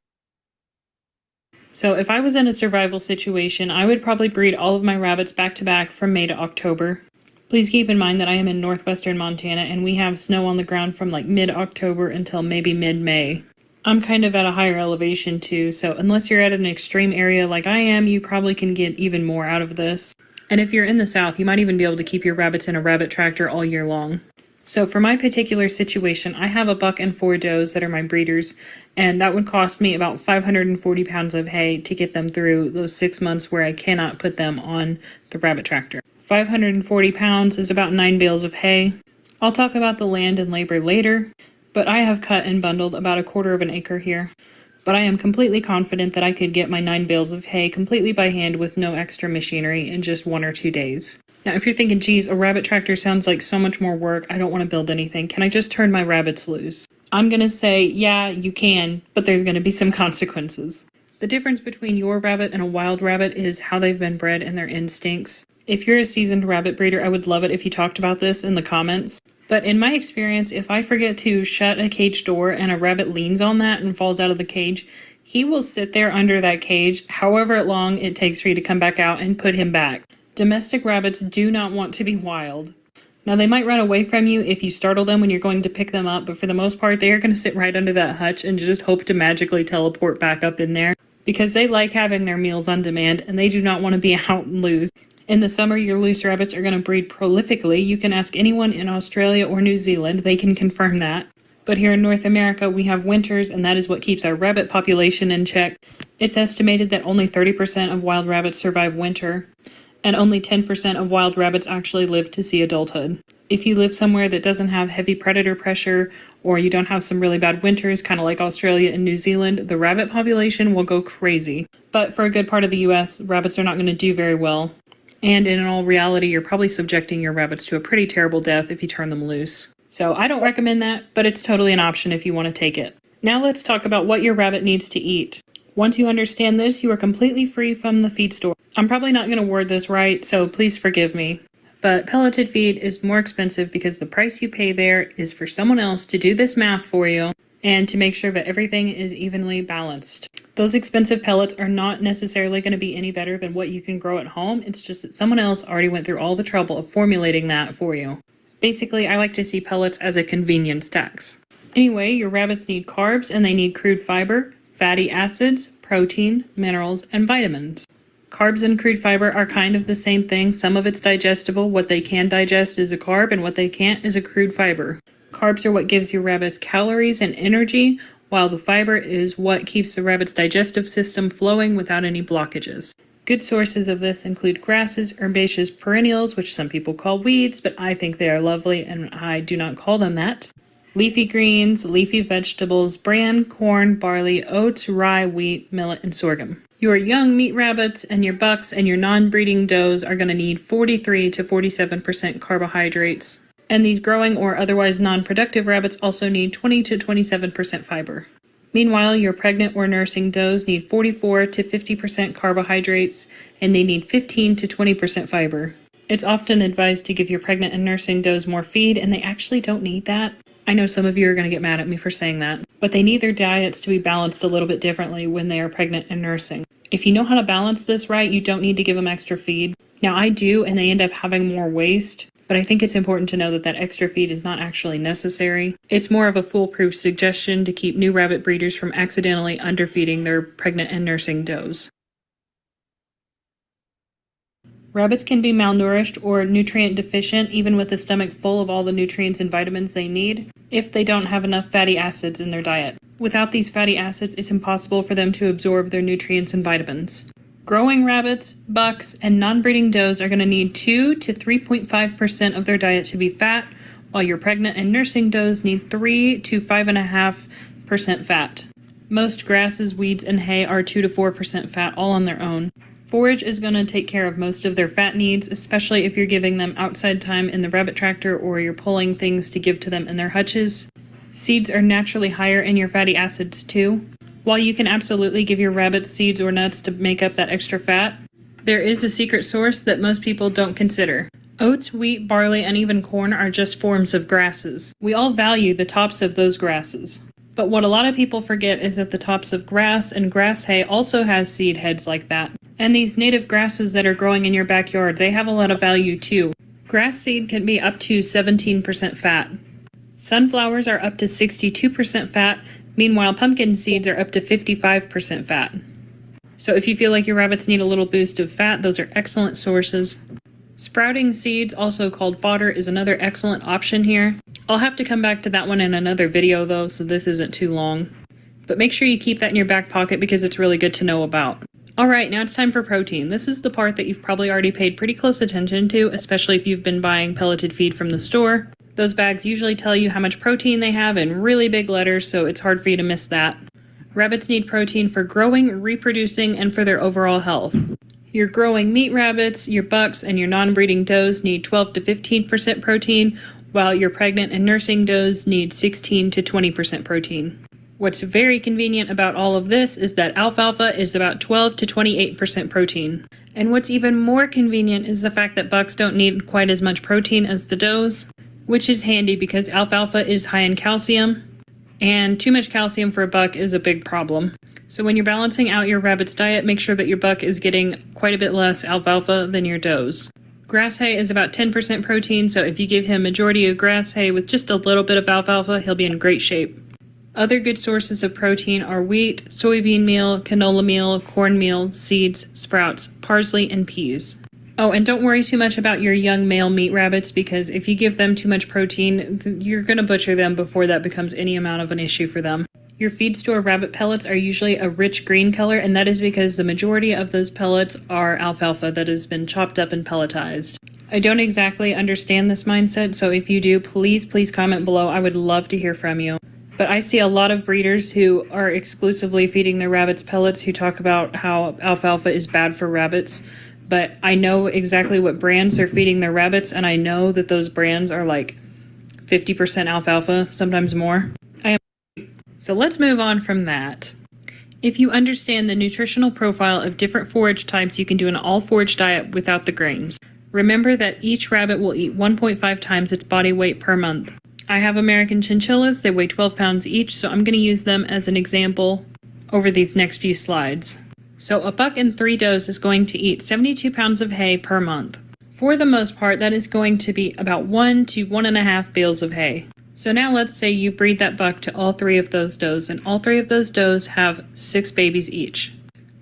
So if I was in a survival situation, I would probably breed all of my rabbits back to back from May to October. Please keep in mind that I am in northwestern Montana and we have snow on the ground from like mid-October until maybe mid-May. I'm kind of at a higher elevation too, so unless you're at an extreme area like I am, you probably can get even more out of this. And if you're in the south, you might even be able to keep your rabbits in a rabbit tractor all year long. So for my particular situation, I have a buck and 4 does that are my breeders, and that would cost me about 540 pounds of hay to get them through those 6 months where I cannot put them on the rabbit tractor. 540 pounds is about 9 bales of hay. I'll talk about the land and labor later, but I have cut and bundled about 1/4 of an acre here. But I am completely confident that I could get my 9 bales of hay completely by hand with no extra machinery in just 1 or 2 days. Now, if you're thinking, geez, a rabbit tractor sounds like so much more work, I don't want to build anything, can I just turn my rabbits loose? I'm going to say, yeah, you can, but there's going to be some consequences. The difference between your rabbit and a wild rabbit is how they've been bred and their instincts. If you're a seasoned rabbit breeder, I would love it if you talked about this in the comments. But in my experience, if I forget to shut a cage door and a rabbit leans on that and falls out of the cage, he will sit there under that cage however long it takes for you to come back out and put him back. Domestic rabbits do not want to be wild. Now, they might run away from you if you startle them when you're going to pick them up, but for the most part, they are going to sit right under that hutch and just hope to magically teleport back up in there because they like having their meals on demand and they do not want to be out and loose. In the summer, your loose rabbits are going to breed prolifically. You can ask anyone in Australia or New Zealand, they can confirm that. But here in North America, we have winters, and that is what keeps our rabbit population in check. It's estimated that only 30% of wild rabbits survive winter, and only 10% of wild rabbits actually live to see adulthood. If you live somewhere that doesn't have heavy predator pressure, or you don't have some really bad winters, kind of like Australia and New Zealand, the rabbit population will go crazy. But for a good part of the US, rabbits are not going to do very well. And in all reality, you're probably subjecting your rabbits to a pretty terrible death if you turn them loose. So I don't recommend that, but it's totally an option if you want to take it. Now let's talk about what your rabbit needs to eat. Once you understand this, you are completely free from the feed store. I'm probably not going to word this right, so please forgive me. But pelleted feed is more expensive because the price you pay there is for someone else to do this math for you and to make sure that everything is evenly balanced. Those expensive pellets are not necessarily going to be any better than what you can grow at home. It's just that someone else already went through all the trouble of formulating that for you. Basically, I like to see pellets as a convenience tax. Anyway, your rabbits need carbs and they need crude fiber, fatty acids, protein, minerals, and vitamins. Carbs and crude fiber are kind of the same thing. Some of it's digestible. What they can digest is a carb, and what they can't is a crude fiber. Carbs are what gives your rabbits calories and energy, while the fiber is what keeps the rabbit's digestive system flowing without any blockages. Good sources of this include grasses, herbaceous perennials, which some people call weeds, but I think they are lovely and I do not call them that. Leafy greens, leafy vegetables, bran, corn, barley, oats, rye, wheat, millet, and sorghum. Your young meat rabbits and your bucks and your non-breeding does are going to need 43 to 47% carbohydrates, and these growing or otherwise non-productive rabbits also need 20 to 27% fiber. Meanwhile, your pregnant or nursing does need 44 to 50% carbohydrates, and they need 15 to 20% fiber. It's often advised to give your pregnant and nursing does more feed, and they actually don't need that. I know some of you are going to get mad at me for saying that, but they need their diets to be balanced a little bit differently when they are pregnant and nursing. If you know how to balance this right, you don't need to give them extra feed. Now I do, and they end up having more waste, but I think it's important to know that that extra feed is not actually necessary. It's more of a foolproof suggestion to keep new rabbit breeders from accidentally underfeeding their pregnant and nursing does. Rabbits can be malnourished or nutrient deficient even with a stomach full of all the nutrients and vitamins they need if they don't have enough fatty acids in their diet. Without these fatty acids, it's impossible for them to absorb their nutrients and vitamins. Growing rabbits, bucks, and non-breeding does are going to need 2 to 3.5% of their diet to be fat, while your pregnant and nursing does need 3 to 5.5% fat. Most grasses, weeds, and hay are 2 to 4% fat all on their own. Forage is going to take care of most of their fat needs, especially if you're giving them outside time in the rabbit tractor or you're pulling things to give to them in their hutches. Seeds are naturally higher in your fatty acids too. While you can absolutely give your rabbits seeds or nuts to make up that extra fat, there is a secret source that most people don't consider. Oats, wheat, barley, and even corn are just forms of grasses. We all value the tops of those grasses. But what a lot of people forget is that the tops of grass and grass hay also has seed heads like that. And these native grasses that are growing in your backyard, they have a lot of value too. Grass seed can be up to 17% fat. Sunflowers are up to 62% fat. Meanwhile, pumpkin seeds are up to 55% fat. So if you feel like your rabbits need a little boost of fat, those are excellent sources. Sprouting seeds, also called fodder, is another excellent option here. I'll have to come back to that one in another video though, so this isn't too long. But make sure you keep that in your back pocket because it's really good to know about. Alright, now it's time for protein. This is the part that you've probably already paid pretty close attention to, especially if you've been buying pelleted feed from the store. Those bags usually tell you how much protein they have in really big letters, so it's hard for you to miss that. Rabbits need protein for growing, reproducing, and for their overall health. Your growing meat rabbits, your bucks, and your non-breeding does need 12 to 15% protein, while your pregnant and nursing does need 16 to 20% protein. What's very convenient about all of this is that alfalfa is about 12 to 28% protein. And what's even more convenient is the fact that bucks don't need quite as much protein as the does, which is handy because alfalfa is high in calcium, and too much calcium for a buck is a big problem. So when you're balancing out your rabbit's diet, make sure that your buck is getting quite a bit less alfalfa than your does. Grass hay is about 10% protein, so if you give him majority of grass hay with just a little bit of alfalfa, he'll be in great shape. Other good sources of protein are wheat, soybean meal, canola meal, cornmeal, seeds, sprouts, parsley, and peas. Oh, and don't worry too much about your young male meat rabbits, because if you give them too much protein, you're going to butcher them before that becomes any amount of an issue for them. Your feed store rabbit pellets are usually a rich green color, and that is because the majority of those pellets are alfalfa that has been chopped up and pelletized. I don't exactly understand this mindset, so if you do, please comment below. I would love to hear from you. But I see a lot of breeders who are exclusively feeding their rabbits pellets who talk about how alfalfa is bad for rabbits. But I know exactly what brands they're feeding their rabbits, and I know that those brands are like 50% alfalfa, sometimes more. So let's move on from that. If you understand the nutritional profile of different forage types, you can do an all-forage diet without the grains. Remember that each rabbit will eat 1.5 times its body weight per month. I have American chinchillas. They weigh 12 pounds each, so I'm going to use them as an example over these next few slides. So a buck and 3 does is going to eat 72 pounds of hay per month. For the most part, that is going to be about 1 to 1.5 bales of hay. So now let's say you breed that buck to all 3 of those does, and all 3 of those does have 6 babies each.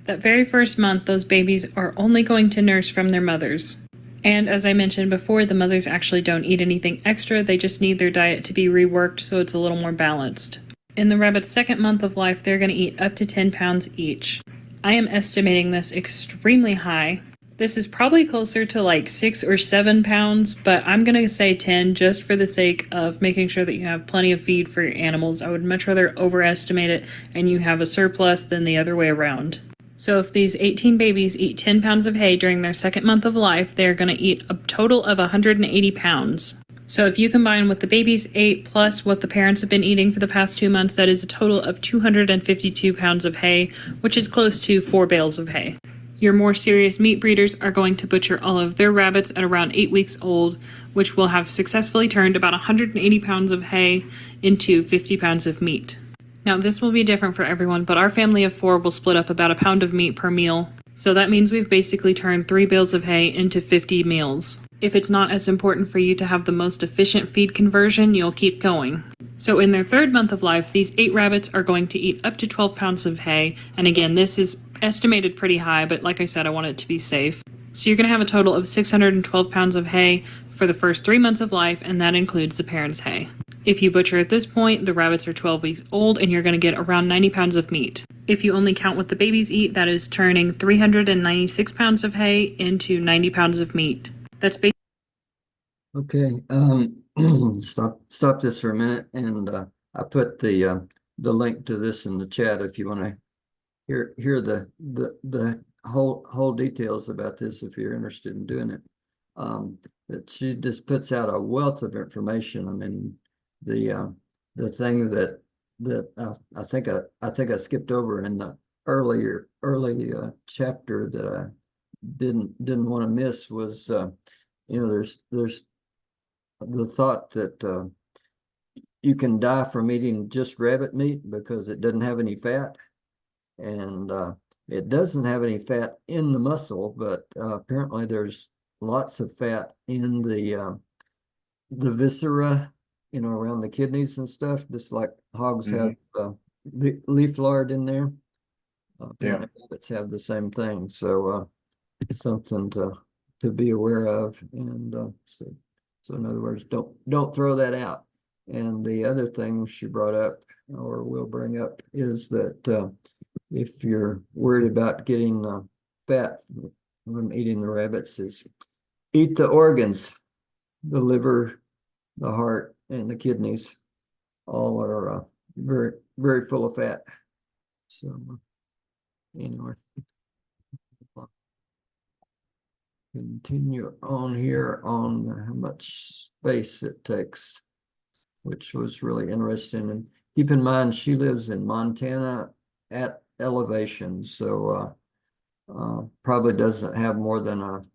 That very first month, those babies are only going to nurse from their mothers. And as I mentioned before, the mothers actually don't eat anything extra, they just need their diet to be reworked so it's a little more balanced. In the rabbit's second month of life, they're going to eat up to 10 pounds each. I am estimating this extremely high. This is probably closer to like 6 or 7 pounds, but I'm going to say 10 just for the sake of making sure that you have plenty of feed for your animals. I would much rather overestimate it and you have a surplus than the other way around. So if these 18 babies eat 10 pounds of hay during their second month of life, they're going to eat a total of 180 pounds. So if you combine what the babies ate plus what the parents have been eating for the past 2 months, that is a total of 252 pounds of hay, which is close to 4 bales of hay. Your more serious meat breeders are going to butcher all of their rabbits at around 8 weeks old, which will have successfully turned about 180 pounds of hay into 50 pounds of meat. Now this will be different for everyone, but our family of 4 will split up about a pound of meat per meal. So that means we've basically turned 3 bales of hay into 50 meals. If it's not as important for you to have the most efficient feed conversion, you'll keep going. So in their third month of life, these 8 rabbits are going to eat up to 12 pounds of hay. And again, this is estimated pretty high, but like I said, I want it to be safe. So you're going to have a total of 612 pounds of hay for the first 3 months of life, and that includes the parents' hay. If you butcher at this point, the rabbits are 12 weeks old and you're going to get around 90 pounds of meat. If you only count what the babies eat, that is turning 396 pounds of hay into 90 pounds of meat. That's basically Okay, stop this for a minute, and I put the link to this in the chat if you want to hear the whole details about this if you're interested in doing it. That she just puts out a wealth of information. I mean, the thing that I think I skipped over in the early chapter that I didn't want to miss was there's the thought that you can die from eating just rabbit meat because it doesn't have any fat, and it doesn't have any fat in the muscle, but apparently there's lots of fat in the viscera, around the kidneys and stuff, just like hogs have leaf lard in there. Apparently rabbits have the same thing, so something to be aware of, and so in other words, don't throw that out. And the other thing she brought up, or will bring up, is that if you're worried about getting fat from eating the rabbits, is eat the organs, the liver, the heart, and the kidneys. All are very, very full of fat. So anyway. Continue on here on how much space it takes, which was really interesting. And keep in mind, she lives in Montana at elevation, so probably doesn't have more than a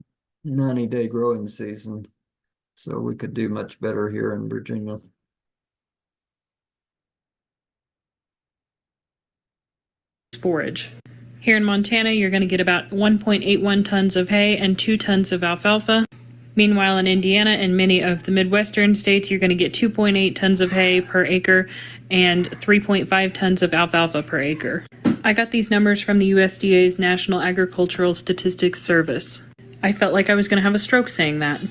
90-day growing season. So we could do much better here in Virginia. forage. Here in Montana, you're going to get about 1.81 tons of hay and 2 tons of alfalfa. Meanwhile, in Indiana and many of the Midwestern states, you're going to get 2.8 tons of hay per acre and 3.5 tons of alfalfa per acre. I got these numbers from the USDA's National Agricultural Statistics Service. I felt like I was going to have a stroke saying that.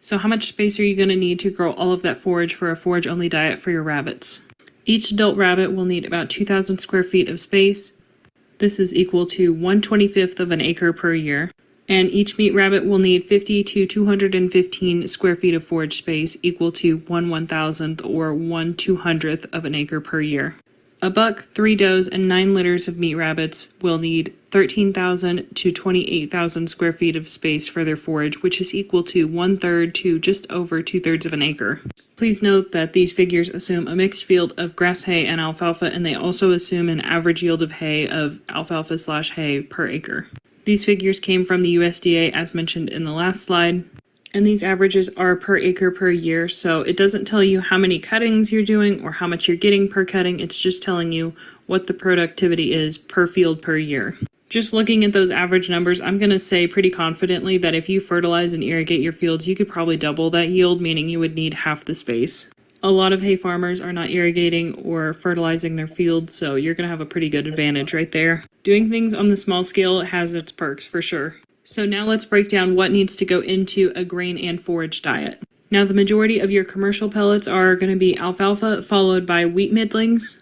So how much space are you going to need to grow all of that forage for a forage-only diet for your rabbits? Each adult rabbit will need about 2,000 square feet of space. This is equal to 1/25 of an acre per year. And each meat rabbit will need 50 to 215 square feet of forage space, equal to 1/1000th or 1/200th of an acre per year. A buck, 3 does, and 9 litters of meat rabbits will need 13,000 to 28,000 square feet of space for their forage, which is equal to 1/3 to just over 2/3 of an acre. Please note that these figures assume a mixed field of grass hay and alfalfa, and they also assume an average yield of hay of alfalfa/hay per acre. These figures came from the USDA as mentioned in the last slide, and these averages are per acre per year, so it doesn't tell you how many cuttings you're doing or how much you're getting per cutting, it's just telling you what the productivity is per field per year. Just looking at those average numbers, I'm going to say pretty confidently that if you fertilize and irrigate your fields, you could probably double that yield, meaning you would need half the space. A lot of hay farmers are not irrigating or fertilizing their fields, so you're going to have a pretty good advantage right there. Doing things on the small scale has its perks for sure. So now let's break down what needs to go into a grain and forage diet. Now the majority of your commercial pellets are going to be alfalfa, followed by wheat middlings.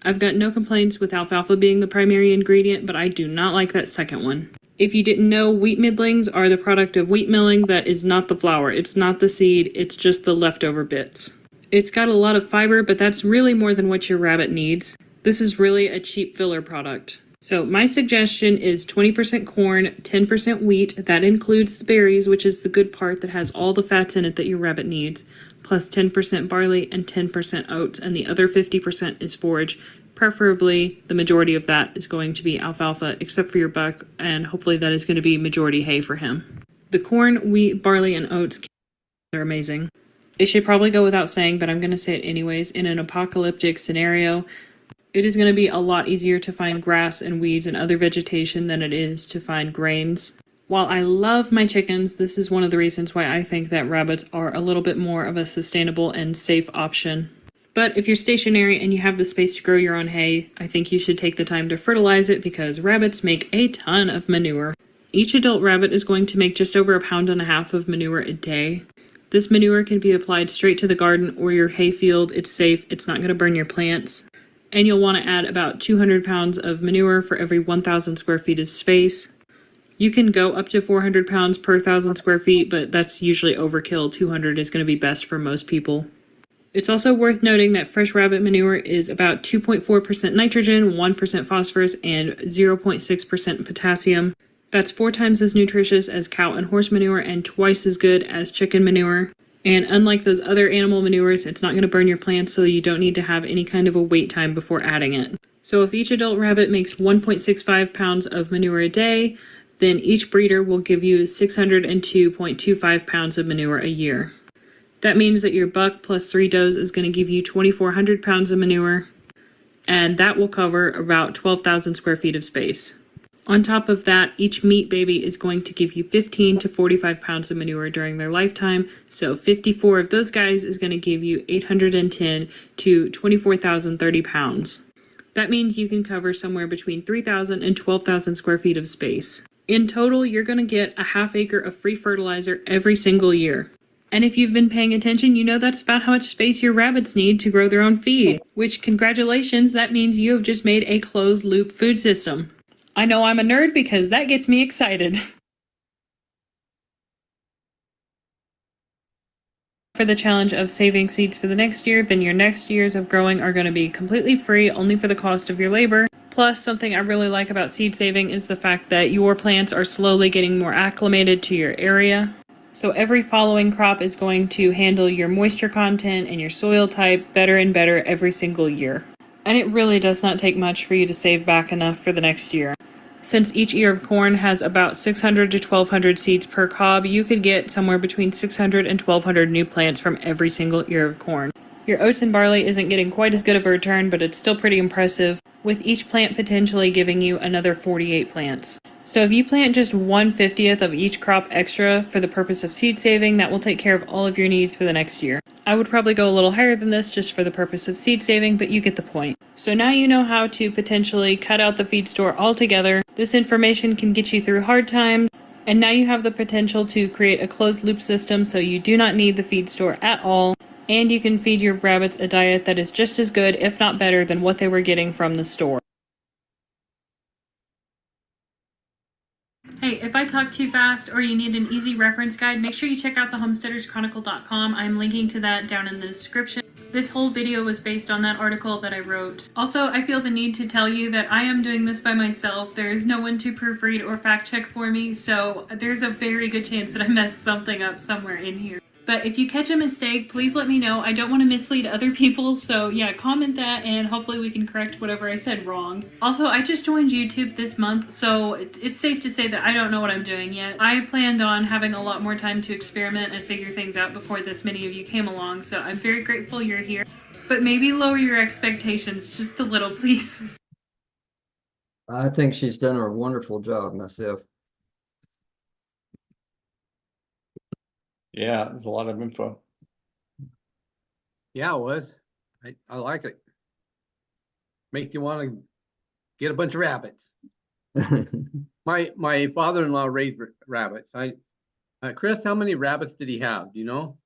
I've got no complaints with alfalfa being the primary ingredient, but I do not like that second one. If you didn't know, wheat middlings are the product of wheat milling that is not the flour. It's not the seed, it's just the leftover bits. It's got a lot of fiber, but that's really more than what your rabbit needs. This is really a cheap filler product. So my suggestion is 20% corn, 10% wheat. That includes the berries, which is the good part that has all the fats in it that your rabbit needs, plus 10% barley and 10% oats, and the other 50% is forage. Preferably, the majority of that is going to be alfalfa, except for your buck, and hopefully that is going to be majority hay for him. The corn, wheat, barley, and oats are amazing. It should probably go without saying, but I'm going to say it anyways. In an apocalyptic scenario, it is going to be a lot easier to find grass and weeds and other vegetation than it is to find grains. While I love my chickens, this is one of the reasons why I think that rabbits are a little bit more of a sustainable and safe option. But if you're stationary and you have the space to grow your own hay, I think you should take the time to fertilize it because rabbits make a ton of manure. Each adult rabbit is going to make just over 1.5 pounds of manure a day. This manure can be applied straight to the garden or your hay field. It's safe, it's not going to burn your plants. And you'll want to add about 200 pounds of manure for every 1,000 square feet of space. You can go up to 400 pounds per 1,000 square feet, but that's usually overkill. 200 is going to be best for most people. It's also worth noting that fresh rabbit manure is about 2.4% nitrogen, 1% phosphorus, and 0.6% potassium. That's 4 times as nutritious as cow and horse manure and twice as good as chicken manure. And unlike those other animal manures, it's not going to burn your plants, so you don't need to have any kind of a wait time before adding it. So if each adult rabbit makes 1.65 pounds of manure a day, then each breeder will give you 602.25 pounds of manure a year. That means that your buck plus 3 does is going to give you 2,400 pounds of manure, and that will cover about 12,000 square feet of space. On top of that, each meat baby is going to give you 15 to 45 pounds of manure during their lifetime, so 54 of those guys is going to give you 810 to 24,030 pounds. That means you can cover somewhere between 3,000 and 12,000 square feet of space. In total, you're going to get a half acre of free fertilizer every single year. And if you've been paying attention, you know that's about how much space your rabbits need to grow their own feed. Which, congratulations, that means you have just made a closed loop food system. I know I'm a nerd because that gets me excited. For the challenge of saving seeds for the next year, then your next years of growing are going to be completely free, only for the cost of your labor. Plus, something I really like about seed saving is the fact that your plants are slowly getting more acclimated to your area. So every following crop is going to handle your moisture content and your soil type better and better every single year. And it really does not take much for you to save back enough for the next year. Since each ear of corn has about 600 to 1,200 seeds per cob, you could get somewhere between 600 and 1,200 new plants from every single ear of corn. Your oats and barley isn't getting quite as good of a return, but it's still pretty impressive, with each plant potentially giving you another 48 plants. So if you plant just 1/50th of each crop extra for the purpose of seed saving, that will take care of all of your needs for the next year. I would probably go a little higher than this just for the purpose of seed saving, but you get the point. So now you know how to potentially cut out the feed store altogether. This information can get you through hard times, and now you have the potential to create a closed loop system so you do not need the feed store at all, and you can feed your rabbits a diet that is just as good, if not better, than what they were getting from the store. Hey, if I talk too fast or you need an easy reference guide, make sure you check out the homesteaderschronicle.com. I'm linking to that down in the description. This whole video was based on that article that I wrote. Also, I feel the need to tell you that I am doing this by myself. There is no one to proofread or fact check for me, so there's a very good chance that I messed something up somewhere in here. But if you catch a mistake, please let me know. I don't want to mislead other people, so yeah, comment that and hopefully we can correct whatever I said wrong. Also, I just joined YouTube this month, so it's safe to say that I don't know what I'm doing yet. I planned on having a lot more time to experiment and figure things out before this many of you came along, so I'm very grateful you're here. But maybe lower your expectations just a little, please. I think she's done a wonderful job myself. Yeah, there's a lot of info. Yeah, it was. I like it. Makes you want to get a bunch of rabbits. My father-in-law raised rabbits. Chris, how many rabbits did he have? Do you know?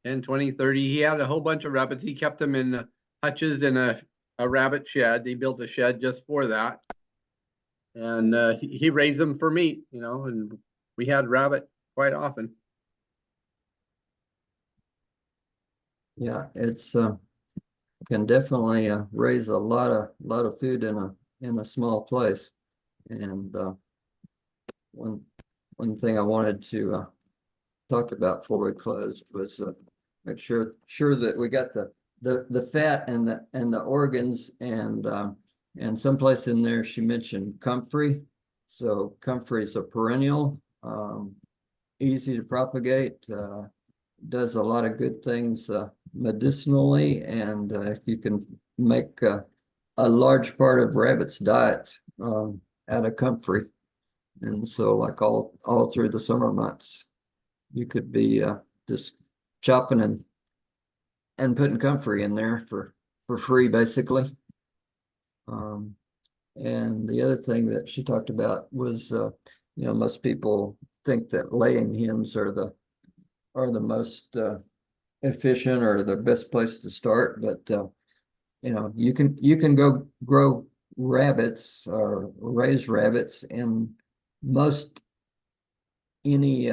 10, 20, 30. He had a whole bunch of rabbits. He kept them in hutches in a rabbit shed. He built a shed just for that. And he raised them for meat, you know, and we had rabbit quite often. Yeah, it's can definitely raise a lot of food in a small place. And one thing I wanted to talk about before we closed was make sure that we got the fat and the organs, and someplace in there she mentioned comfrey. So comfrey is a perennial, easy to propagate, does a lot of good things medicinally, and you can make a large part of rabbits' diet out of comfrey. And so like all through the summer months, you could be just chopping and putting comfrey in there for free, basically. And the other thing that she talked about was, most people think that laying hens are the most efficient or the best place to start, but you can go grow rabbits or raise rabbits in most any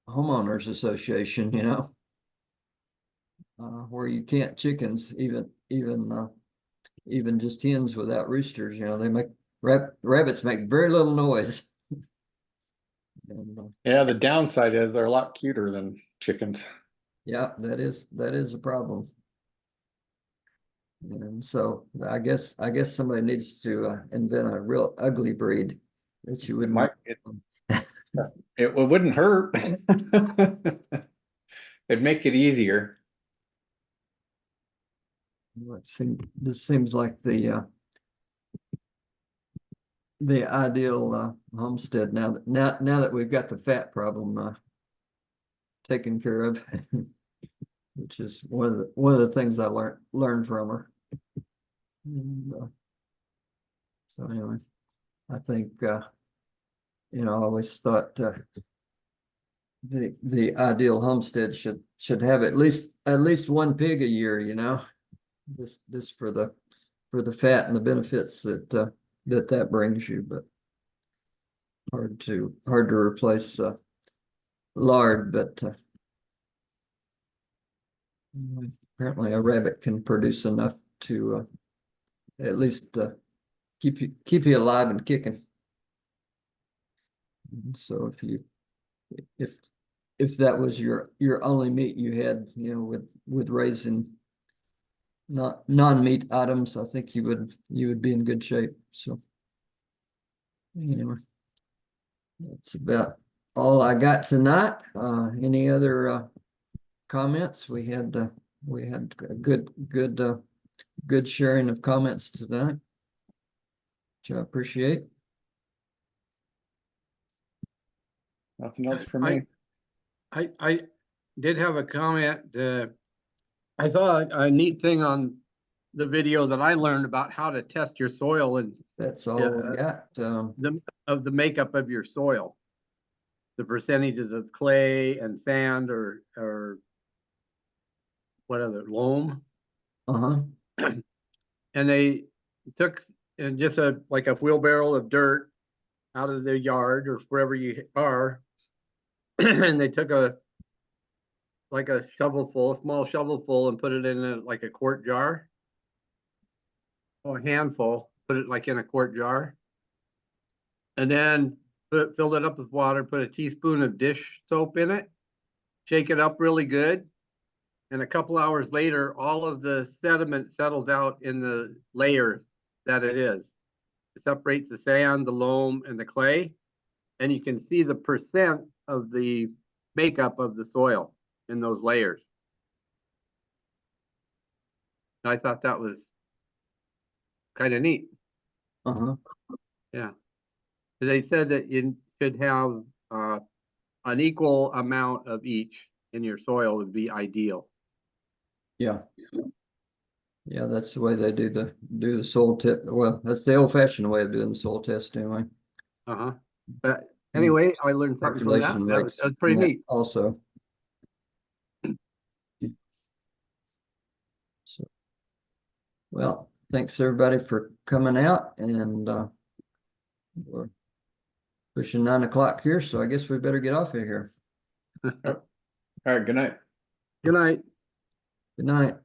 homeowners association, where you can't chickens, even just hens without roosters. They make rabbits make very little noise. And, Yeah, the downside is they're a lot cuter than chickens. yeah, that is a problem. And so I guess somebody needs to invent a real ugly breed that you wouldn't. It wouldn't hurt. It'd make it easier. This seems like the ideal homestead now that we've got the fat problem taken care of, which is one of the things I learned from her. And, so anyway, I think I always thought the ideal homestead should have at least one pig a year, just for the fat and the benefits that brings you, but hard to replace lard. But apparently a rabbit can produce enough to at least keep you alive and kicking. And so if that was your only meat you had, with raising non-meat items, I think you would be in good shape. So anyway, that's about all I got tonight. Any other comments? We had a good sharing of comments tonight. which I appreciate. Nothing else for me. I did have a comment. I saw a neat thing on the video that I learned about how to test your soil and That's all we got. the makeup of your soil. The percentages of clay and sand or what other loam. Uh-huh. And they took and just like a wheelbarrow of dirt out of the yard or wherever you are, and they took a small shovelful, and put it in like a quart jar. Or a handful, put it like in a quart jar. And then filled it up with water, put a teaspoon of dish soap in it, shake it up really good. And a couple hours later, all of the sediment settles out in the layer that it is. It separates the sand, the loam, and the clay. And you can see the percent of the makeup of the soil in those layers. I thought that was kind of neat. Uh-huh. Yeah. They said that you should have an equal amount of each in your soil would be ideal. Yeah. Yeah, that's the way they do the soil test. Well, that's the old-fashioned way of doing the soil test anyway. Uh-huh. But anyway, I learned something from that. Calculation That rates was pretty from that neat. also. So, well, thanks everybody for coming out, and we're pushing 9 o'clock here, so I guess we better get off of here. All right, good night. Good night. Good night.